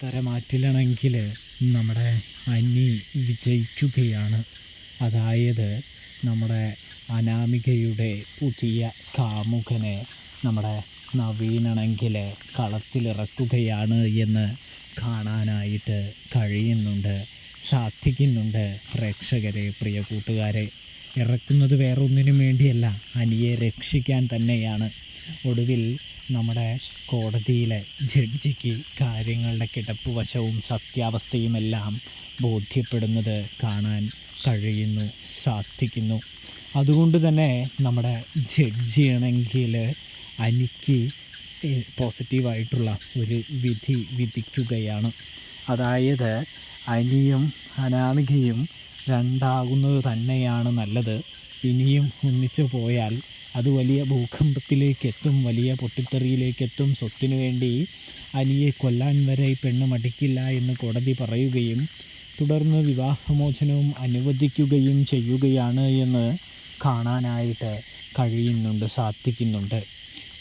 ഉത്തരമാറ്റില്ലെങ്കിൽ നമ്മുടെ അനി വിജയിക്കുകയാണ്. അതായത് നമ്മുടെ അനാമികയുടെ പുതിയ കാമുകനെ നമ്മുടെ നവീനാണെങ്കിൽ കളത്തിലിറക്കുകയാണ് എന്ന് കാണാനായിട്ട് കഴിയുന്നുണ്ട്, സാധിക്കുന്നുണ്ട്. പ്രേക്ഷകരെ, പ്രിയ കൂട്ടുകാരെ, ഇറക്കുന്നത് വേറൊന്നിനും വേണ്ടിയല്ല, അനിയെ രക്ഷിക്കാൻ തന്നെയാണ്. ഒടുവിൽ നമ്മുടെ കോടതിയിലെ ജഡ്ജിക്ക് കാര്യങ്ങളുടെ കിടപ്പ് വശവും സത്യാവസ്ഥയുമെല്ലാം ബോധ്യപ്പെടുന്നത് കാണാൻ കഴിയുന്നു, സാധിക്കുന്നു. അതുകൊണ്ട് തന്നെ നമ്മുടെ ജഡ്ജിയാണെങ്കിൽ അനിക്ക് പോസിറ്റീവായിട്ടുള്ള ഒരു വിധി വിധിക്കുകയാണ്. അതായത് അനിയും അനാമികയും രണ്ടാകുന്നത് തന്നെയാണ് നല്ലത്. ഇനിയും ഒന്നിച്ചു പോയാൽ അത് വലിയ ഭൂകമ്പത്തിലേക്കെത്തും, വലിയ പൊട്ടിത്തെറിയിലേക്കെത്തും. സ്വത്തിനു വേണ്ടി അനിയെ കൊല്ലാൻ വരെ ഈ പെണ്ണ് മടിക്കില്ല എന്ന് കോടതി പറയുകയും തുടർന്ന് വിവാഹമോചനവും അനുവദിക്കുകയും ചെയ്യുകയാണ് എന്ന് കാണാനായിട്ട് കഴിയുന്നുണ്ട്, സാധിക്കുന്നുണ്ട്.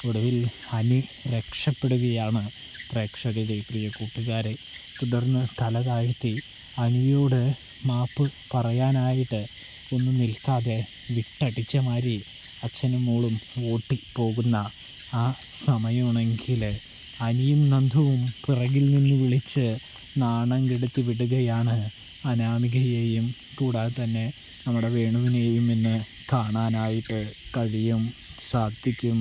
ഒടുവിൽ അനി രക്ഷപ്പെടുകയാണ്. പ്രേക്ഷകരെ, പ്രിയ കൂട്ടുകാരെ, തുടർന്ന് തല താഴ്ത്തി അനിയോട് മാപ്പ് പറയാനായിട്ട് ഒന്നും നിൽക്കാതെ വിട്ടടിച്ച മാതിരി അച്ഛനും മോളും ഓട്ടിപ്പോകുന്ന ആ സമയമാണെങ്കിൽ അനിയും നന്ദുവും പിറകിൽ നിന്ന് വിളിച്ച് നാണം കെടുത്തി വിടുകയാണ് അനാമികയെയും കൂടാതെ തന്നെ നമ്മുടെ വേണുവിനെയും എന്ന് കാണാനായിട്ട് കഴിയും, സാധിക്കും.